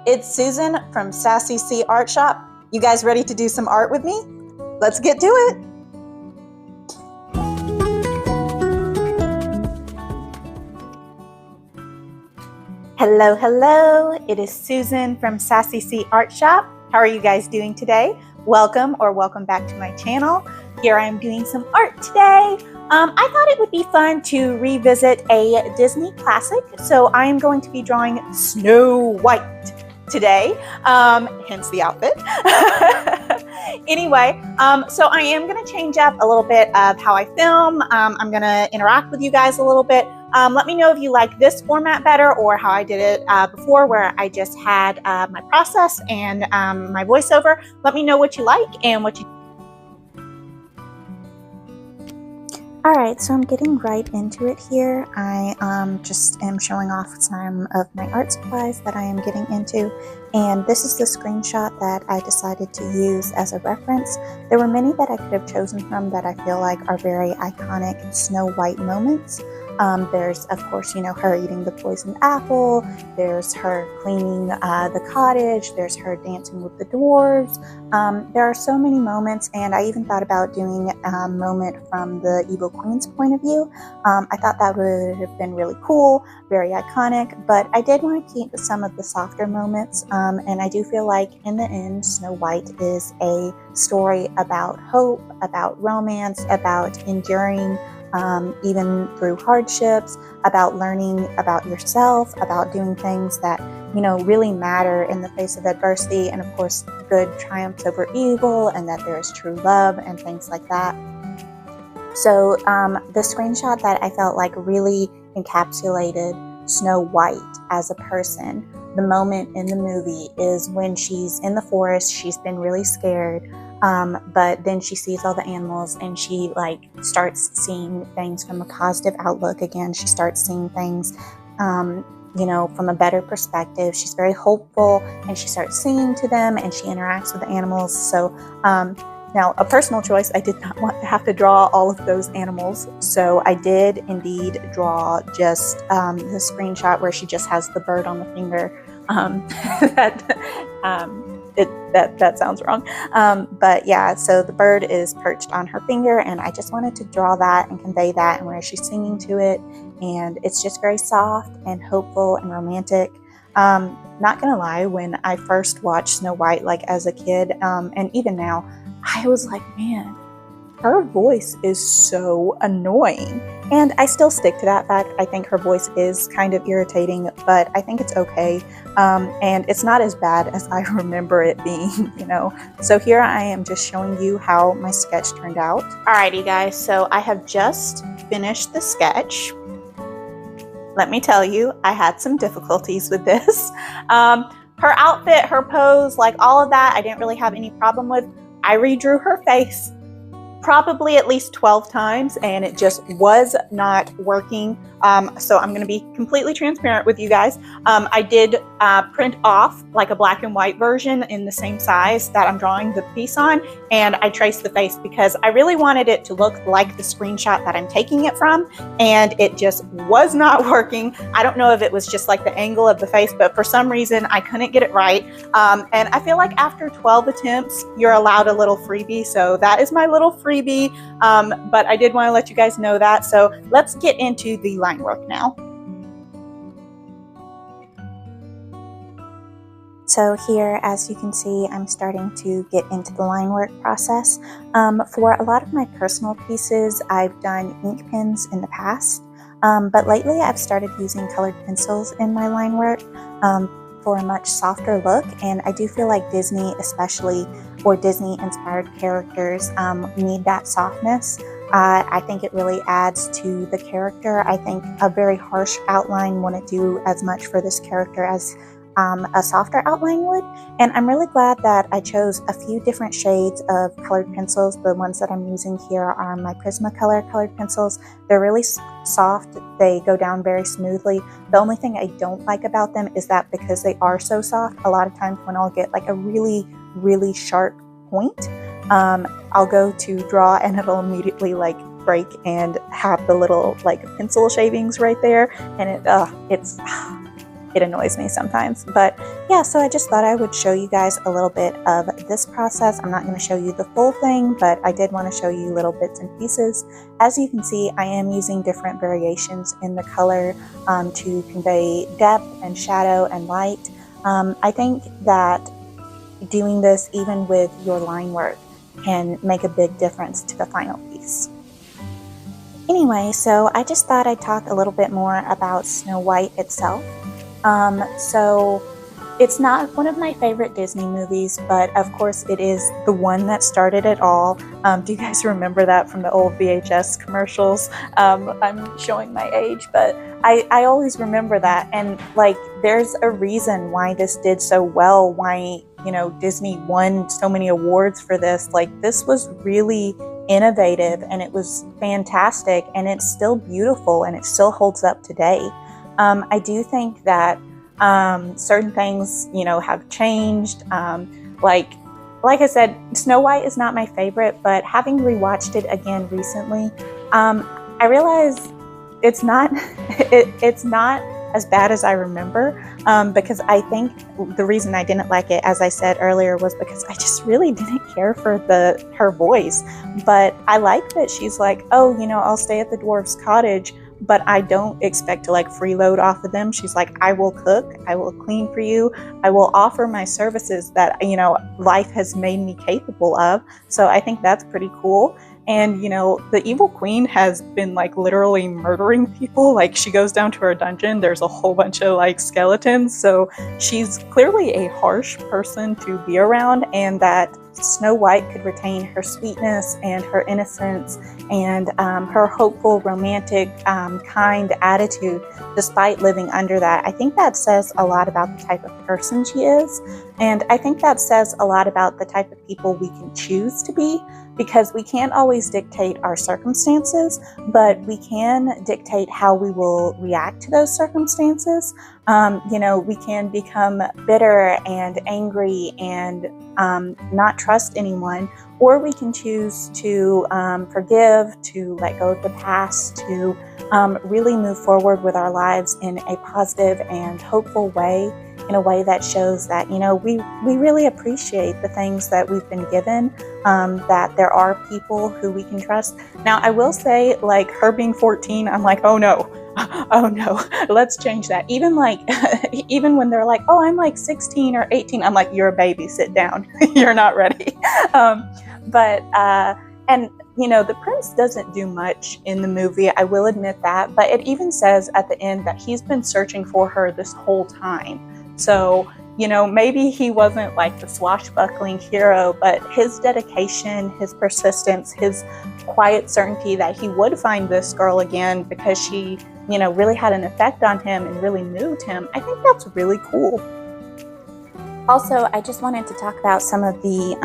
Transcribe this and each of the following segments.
It's Susan from Sassy C Art Shop. You guys ready to do some art with me? Let's get to it. Hello, hello. It is Susan from Sassy C Art Shop. How are you guys doing today? Welcome or welcome back to my channel. Here I am doing some art today. I thought it would be fun to revisit a Disney classic, so I am going to be drawing Snow White today, hence the outfit. Anyway, so I am going to change up a little bit of how I film. I'm going to interact with you guys a little bit. Let me know if you like this format better or how I did it before, where I just had my process and my voiceover. Let me know what you like and what you. All right, so I'm getting right into it here. I just am showing off some of my art supplies that I am getting into, and this is the screenshot that I decided to use as a reference. There were many that I could have chosen from that I feel like are very iconic Snow White moments. There's, of course, her eating the poisoned apple. There's her cleaning the cottage. There's her dancing with the dwarves. There are so many moments, and I even thought about doing a moment from the Evil Queen's point of view. I thought that would have been really cool, very iconic, but I did want to keep some of the softer moments, and I do feel like in the end, Snow White is a story about hope, about romance, about enduring even through hardships, about learning about yourself, about doing things that, really matter in the face of adversity, and of course, good triumphs over evil, and that there is true love and things like that. So the screenshot that I felt like really encapsulated Snow White as a person, the moment in the movie is when she's in the forest. She's been really scared. But then she sees all the animals and she starts seeing things from a positive outlook again. She starts seeing things, from a better perspective. She's very hopeful and she starts singing to them and she interacts with the animals. So, now a personal choice, I did not want to have to draw all of those animals. So I did indeed draw just, the screenshot where she just has the bird on the finger. That sounds wrong. But yeah, so the bird is perched on her finger, and I just wanted to draw that and convey that, and where she's singing to it, and it's just very soft and hopeful and romantic. Not gonna lie, when I first watched Snow White as a kid, and even now, I was like, man, her voice is so annoying. And I still stick to that fact. I think her voice is kind of irritating, but I think it's okay. And it's not as bad as I remember it being, So here I am just showing you how my sketch turned out. Alrighty guys, so I have just finished the sketch. Let me tell you, I had some difficulties with this. Her outfit, her pose, all of that, I didn't really have any problem with. I redrew her face probably at least 12 times, and it just was not working. So I'm going to be completely transparent with you guys. I did print off a black and white version in the same size that I'm drawing the piece on, and I traced the face because I really wanted it to look like the screenshot that I'm taking it from, and it just was not working. I don't know if it was just the angle of the face, but for some reason I couldn't get it right. And I feel like after 12 attempts, you're allowed a little freebie, so that is my little freebie. But I did want to let you guys know that. So let's get into the line work now. So here, as you can see, I'm starting to get into the line work process. For a lot of my personal pieces, I've done ink pens in the past, but lately I've started using colored pencils in my line work for a much softer look, and I do feel like Disney especially, or Disney-inspired characters, need that softness. I think it really adds to the character. I think a very harsh outline wouldn't do as much for this character as a softer outline would. And I'm really glad that I chose a few different shades of colored pencils. The ones that I'm using here are my Prismacolor colored pencils. They're really soft. They go down very smoothly. The only thing I don't like about them is that because they are so soft, a lot of times when I'll get a really, really sharp point, I'll go to draw and it'll immediately break and have the little pencil shavings right there, and it's it annoys me sometimes. But yeah, so I just thought I would show you guys a little bit of this process. I'm not going to show you the full thing, but I did want to show you little bits and pieces. As you can see, I am using different variations in the color to convey depth and shadow and light. I think that doing this even with your line work can make a big difference to the final piece. Anyway, so I just thought I'd talk a little bit more about Snow White itself. So it's not one of my favorite Disney movies, but of course it is the one that started it all. Do you guys remember that from the old VHS commercials? I'm showing my age, but I always remember that. And like, there's a reason why this did so well, why, you know, Disney won so many awards for this. Like, this was really innovative and it was fantastic, and it's still beautiful and it still holds up today. I do think that certain things, you know, have changed. Like I said, Snow White is not my favorite, but having rewatched it again recently, I realized it's not it's not as bad as I remember, because I think the reason I didn't like it, as I said earlier, was because I just really didn't care for her voice. But I like that she's like, oh, you know, I'll stay at the dwarf's cottage, but I don't expect to like freeload off of them. She's like, I will cook, I will clean for you, I will offer my services that, you know, life has made me capable of. So I think that's pretty cool. And, you know, the evil queen has been like literally murdering people. Like, she goes down to her dungeon, there's a whole bunch of like skeletons. So she's clearly a harsh person to be around, and that Snow White could retain her sweetness and her innocence and her hopeful, romantic, kind attitude despite living under that. I think that says a lot about the type of person she is. And I think that says a lot about the type of people we can choose to be, because we can't always dictate our circumstances, but we can dictate how we will react to those circumstances. You know, we can become bitter and angry and not trust anyone, or we can choose to forgive, to let go of the past, to really move forward with our lives in a positive and hopeful way, in a way that shows that, you know, we really appreciate the things that we've been given, that there are people who we can trust. Now, I will say, like, her being 14, I'm like, oh no, let's change that. Even like, even when they're like, oh, I'm like 16 or 18, I'm like, you're a baby, sit down, you're not ready. And you know, the prince doesn't do much in the movie, I will admit that, but it even says at the end that he's been searching for her this whole time. So, you know, maybe he wasn't like the swashbuckling hero, but his dedication, his persistence, his quiet certainty that he would find this girl again because she, you know, really had an effect on him and really moved him, I think that's really cool. Also, I just wanted to talk about some of the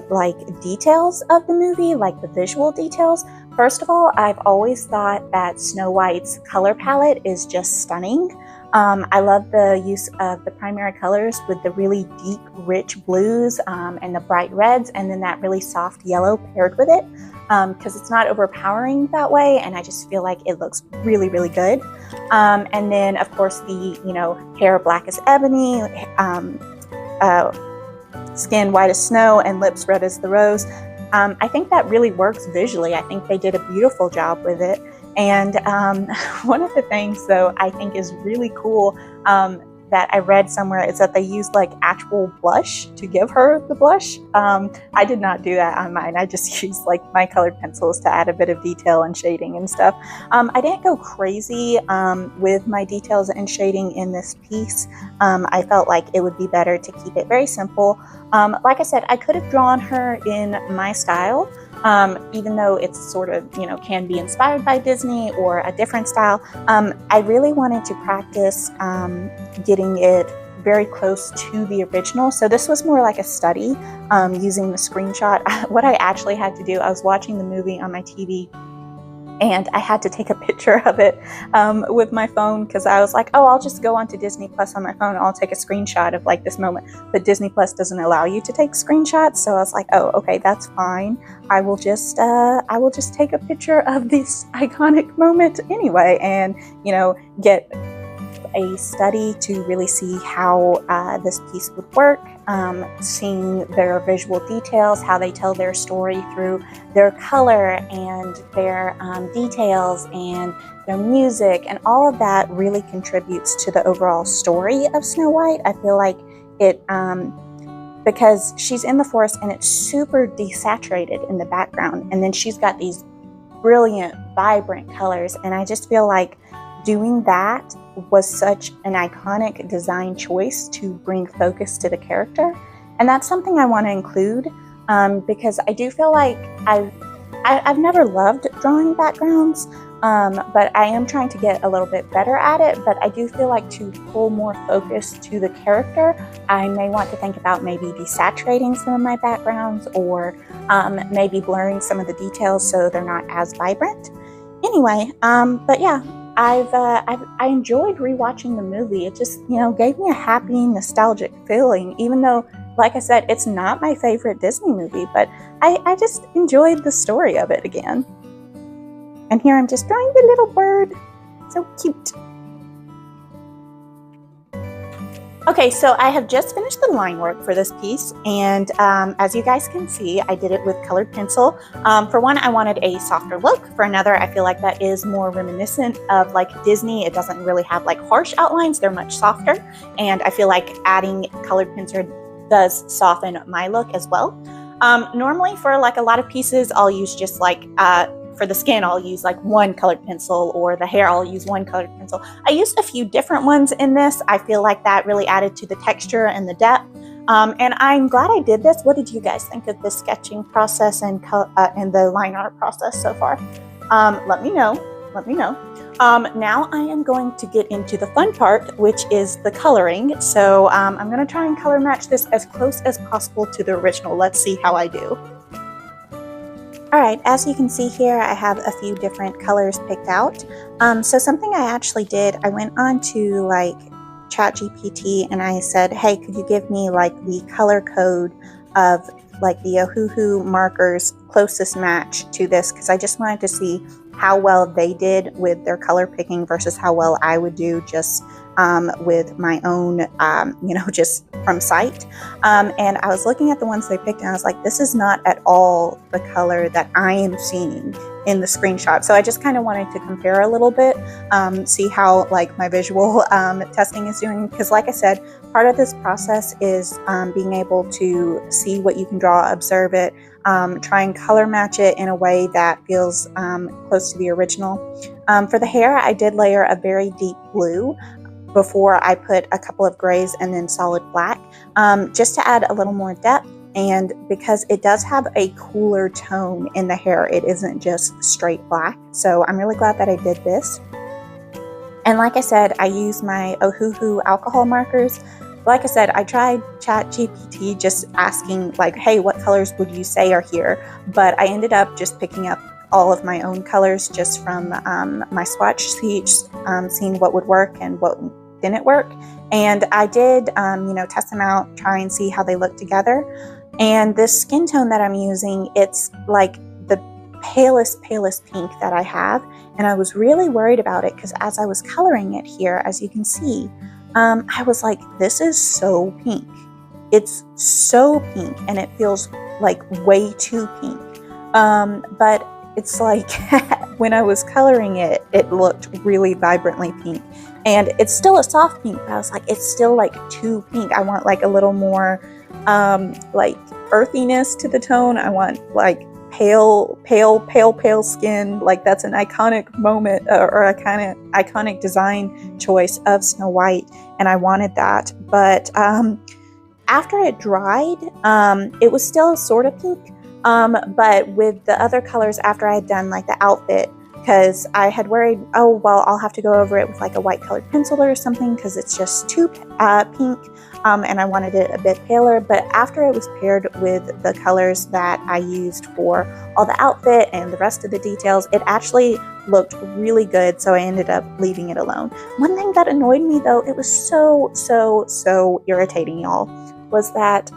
like details of the movie, like the visual details. First of all, I've always thought that Snow White's color palette is just stunning. I love the use of the primary colors with the really deep, rich blues and the bright reds, and then that really soft yellow paired with it, because it's not overpowering that way, and I just feel like it looks really, really good. And then, of course, the, you know, hair black as ebony, skin white as snow, and lips red as the rose. I think that really works visually. I think they did a beautiful job with it. And one of the things, though, I think is really cool that I read somewhere is that they used like actual blush to give her the blush. I did not do that on mine. I just used like my colored pencils to add a bit of detail and shading and stuff. I didn't go crazy with my details and shading in this piece. I felt like it would be better to keep it very simple. Like I said, I could have drawn her in my style, even though it's sort of, you know, can be inspired by Disney or a different style. I really wanted to practice getting it very close to the original. So this was more like a study using the screenshot. What I actually had to do, I was watching the movie on my TV, and I had to take a picture of it with my phone, because I was like, oh, I'll just go onto Disney Plus on my phone and I'll take a screenshot of like this moment. But Disney Plus doesn't allow you to take screenshots, so I was like, oh, okay, that's fine. I will just take a picture of this iconic moment anyway, and, you know, get a study to really see how this piece would work, seeing their visual details, how they tell their story through their color and their details and their music, and all of that really contributes to the overall story of Snow White. I feel like it, because she's in the forest and it's super desaturated in the background, and then she's got these brilliant, vibrant colors, and I just feel like doing that was such an iconic design choice to bring focus to the character. And that's something I want to include, because I do feel like I've never loved drawing backgrounds, but I am trying to get a little bit better at it. But I do feel like to pull more focus to the character, I may want to think about maybe desaturating some of my backgrounds, or maybe blurring some of the details so they're not as vibrant. Anyway, but yeah, I enjoyed rewatching the movie. It just, gave me a happy, nostalgic feeling, even though, like I said, it's not my favorite Disney movie, but I just enjoyed the story of it again. And here I'm just drawing the little bird. So cute. Okay, so I have just finished the line work for this piece, and as you guys can see, I did it with colored pencil. For one, I wanted a softer look. For another, I feel like that is more reminiscent of like Disney. It doesn't really have like harsh outlines, they're much softer, and I feel like adding colored pencil does soften my look as well. Normally for like a lot of pieces, I'll use just like, for the skin, I'll use like one colored pencil, or the hair, I'll use one colored pencil. I used a few different ones in this. I feel like that really added to the texture and the depth. And I'm glad I did this. What did you guys think of the sketching process and the line art process so far? Let me know. Now I am going to get into the fun part, which is the coloring. So I'm going to try and color match this as close as possible to the original. Let's see how I do. Alright, as you can see here, I have a few different colors picked out. So something I actually did, I went on to like ChatGPT and I said, hey, could you give me like the color code of like the Ohuhu markers closest match to this, because I just wanted to see how well they did with their color picking versus how well I would do just with my own, just from sight. And I was looking at the ones they picked and I was like, this is not at all the color that I am seeing in the screenshot. So I just kind of wanted to compare a little bit, see how like my visual testing is doing. Because like I said, part of this process is being able to see what you can draw, observe it, try and color match it in a way that feels close to the original. For the hair, I did layer a very deep blue before I put a couple of grays and then solid black, just to add a little more depth. And because it does have a cooler tone in the hair, it isn't just straight black. So I'm really glad that I did this. And like I said, I use my Ohuhu alcohol markers. Like I said, I tried ChatGPT just asking like, hey, what colors would you say are here? But I ended up just picking up all of my own colors just from my swatch sheets, seeing what would work and what didn't work. And I did, test them out, try and see how they look together. And this skin tone that I'm using, it's like the palest pink that I have. And I was really worried about it because as I was coloring it here, as you can see, I was like, this is so pink. It's so pink and it feels like way too pink. But it's like when I was coloring it, it looked really vibrantly pink. And it's still a soft pink, but I was like, it's still like too pink. I want like a little more like earthiness to the tone. I want like pale skin. Like that's an iconic moment or a kind of iconic design choice of Snow White. And I wanted that. But after it dried, it was still sort of pink. But with the other colors after I had done like the outfit, because I had worried, oh, well, I'll have to go over it with like a white colored pencil or something because it's just too pink, and I wanted it a bit paler. But after it was paired with the colors that I used for all the outfit and the rest of the details, it actually looked really good, so I ended up leaving it alone. One thing that annoyed me though, it was so irritating, y'all, was that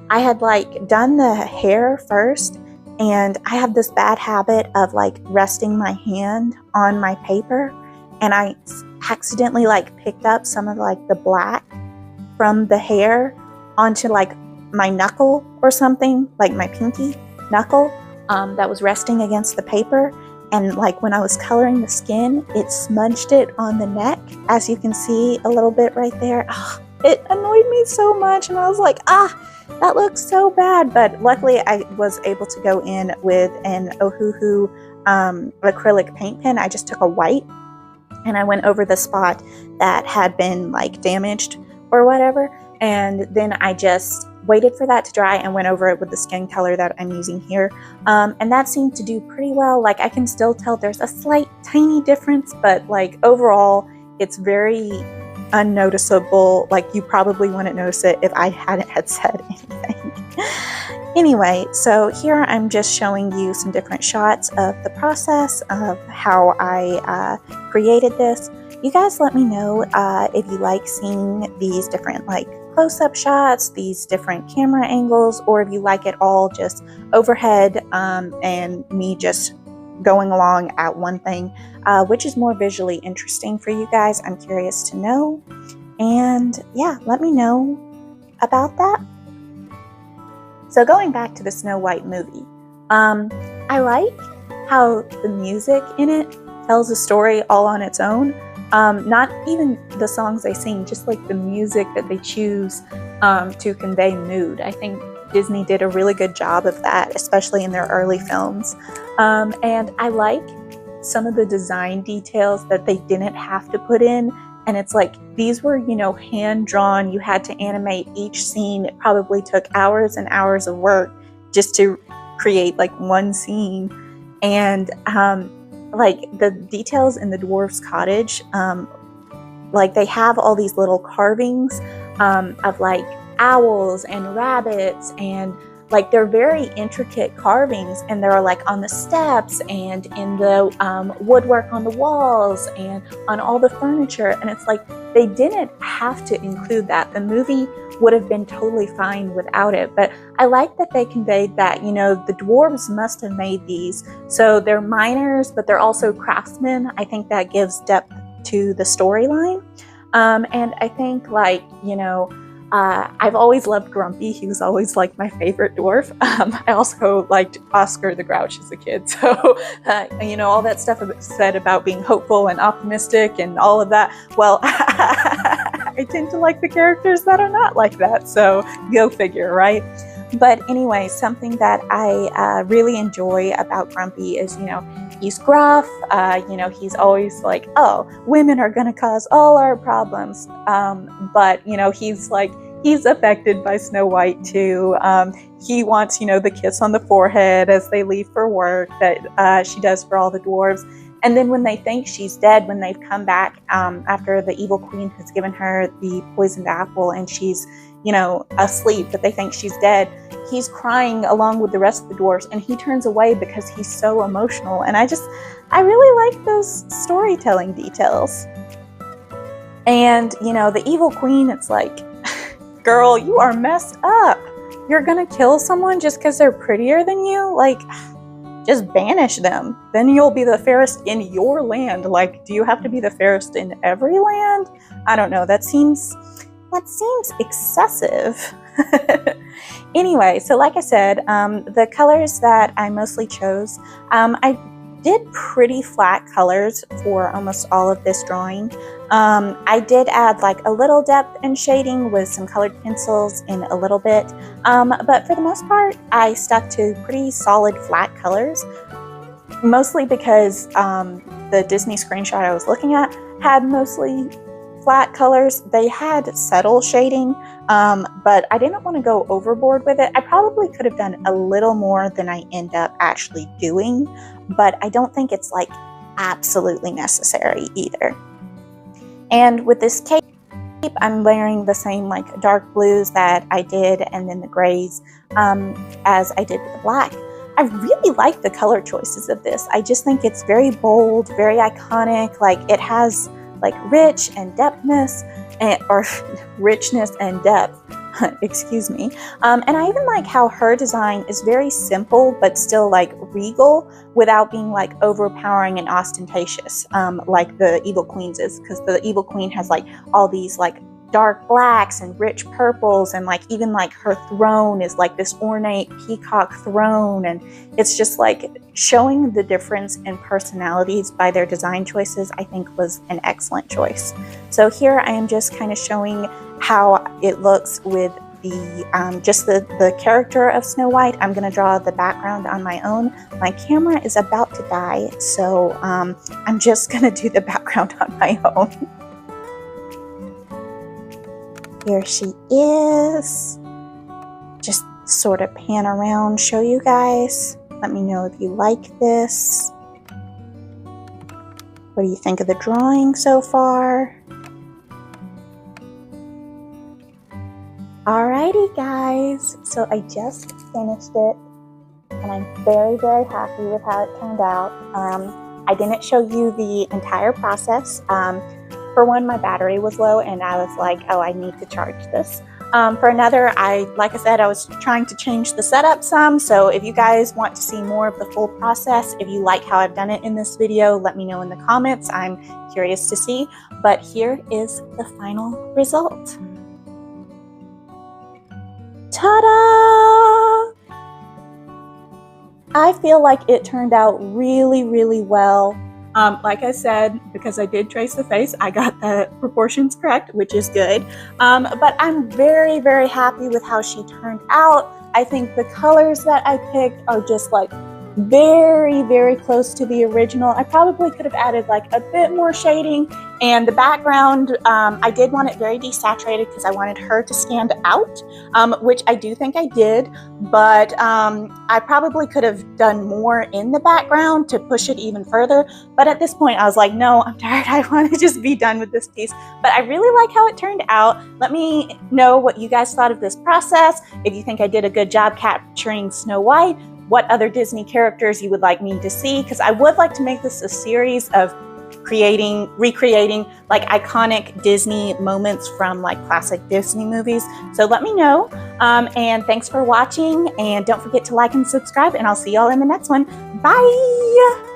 I had like done the hair first, and I have this bad habit of like resting my hand on my paper, and I accidentally like picked up some of like the black from the hair onto like my knuckle or something, like my pinky knuckle, that was resting against the paper. And like when I was coloring the skin, it smudged it on the neck, as you can see a little bit right there. Oh, it annoyed me so much, and I was like, that looks so bad. But luckily I was able to go in with an Ohuhu acrylic paint pen. I just took a white and I went over the spot that had been like damaged or whatever, and then I just waited for that to dry and went over it with the skin color that I'm using here, and that seemed to do pretty well. Like I can still tell there's a slight tiny difference, but like overall it's very unnoticeable. Like you probably wouldn't notice it if I hadn't had said anything. Anyway, so here I'm just showing you some different shots of the process of how I created this. You guys let me know if you like seeing these different like close-up shots, these different camera angles, or if you like it all just overhead and me just going along at one thing, which is more visually interesting for you guys. I'm curious to know, and yeah, let me know about that. So going back to the Snow White movie, I like how the music in it tells a story all on its own. Not even the songs they sing, just like the music that they choose to convey mood. I think Disney did a really good job of that, especially in their early films. And I like some of the design details that they didn't have to put in. And it's like, these were, you know, hand-drawn. You had to animate each scene. It probably took hours and hours of work just to create like one scene. And like the details in the dwarf's cottage, like they have all these little carvings of like owls and rabbits, and like they're very intricate carvings, and they're like on the steps and in the woodwork on the walls and on all the furniture. And it's like they didn't have to include that. The movie would have been totally fine without it. But I like that they conveyed that, you know, the dwarves must have made these. So they're miners, but they're also craftsmen. I think that gives depth to the storyline. And I think, like, you know, I've always loved Grumpy. He was always like my favorite dwarf. I also liked Oscar the Grouch as a kid. So, you know, all that stuff said about being hopeful and optimistic and all of that. Well, I tend to like the characters that are not like that. So go figure, right? But anyway, something that I really enjoy about Grumpy is, you know, he's gruff. You know, he's always like, oh, women are going to cause all our problems. But, you know, he's affected by Snow White too. He wants, you know, the kiss on the forehead as they leave for work that she does for all the dwarves. And then when they think she's dead, when they've come back after the evil queen has given her the poisoned apple and she's, you know, asleep, but they think she's dead, he's crying along with the rest of the dwarves, and he turns away because he's so emotional. And I really like those storytelling details. And, you know, the evil queen, it's like, girl, you are messed up. You're gonna kill someone just because they're prettier than you? Like, just banish them. Then you'll be the fairest in your land. Like, do you have to be the fairest in every land? I don't know. That seems excessive. Anyway, so like I said, the colors that I mostly chose, I did pretty flat colors for almost all of this drawing. I did add like a little depth and shading with some colored pencils in a little bit, but for the most part, I stuck to pretty solid flat colors, mostly because the Disney screenshot I was looking at had mostly flat colors. They had subtle shading, but I didn't want to go overboard with it. I probably could have done a little more than I end up actually doing, but I don't think it's like absolutely necessary either. And with this cape, I'm wearing the same like dark blues that I did, and then the grays as I did with the black. I really like the color choices of this. I just think it's very bold, very iconic. Like, it has like rich and depthness, or richness and depth. excuse me. And I even like how her design is very simple, but still like regal without being like overpowering and ostentatious, like the Evil Queen's is, because the Evil Queen has like all these like dark blacks and rich purples, and like even like her throne is like this ornate peacock throne, and it's just like showing the difference in personalities by their design choices. I think was an excellent choice. So here I am just kind of showing how it looks with the just the character of Snow White. I'm gonna draw the background on my own. My camera is about to die, so I'm just gonna do the background on my own. Here she is. Just sort of pan around, show you guys. Let me know if you like this. What do you think of the drawing so far? Alrighty guys, so I just finished it and I'm very, very happy with how it turned out. I didn't show you the entire process. For one, my battery was low and I was like, oh, I need to charge this. For another, like I said, I was trying to change the setup some. So if you guys want to see more of the full process, if you like how I've done it in this video, let me know in the comments. I'm curious to see. But here is the final result. Ta-da! I feel like it turned out really, really well. Like I said, because I did trace the face, I got the proportions correct, which is good. But I'm very, very happy with how she turned out. I think the colors that I picked are just like very, very close to the original. I probably could have added like a bit more shading, and the background, I did want it very desaturated because I wanted her to stand out, which I do think I did, but I probably could have done more in the background to push it even further. But at this point I was like, no, I'm tired. I want to just be done with this piece. But I really like how it turned out. Let me know what you guys thought of this process. If you think I did a good job capturing Snow White, what other Disney characters you would like me to see, because I would like to make this a series of recreating like iconic Disney moments from like classic Disney movies. So let me know, and thanks for watching, and don't forget to like and subscribe, and I'll see y'all in the next one. Bye!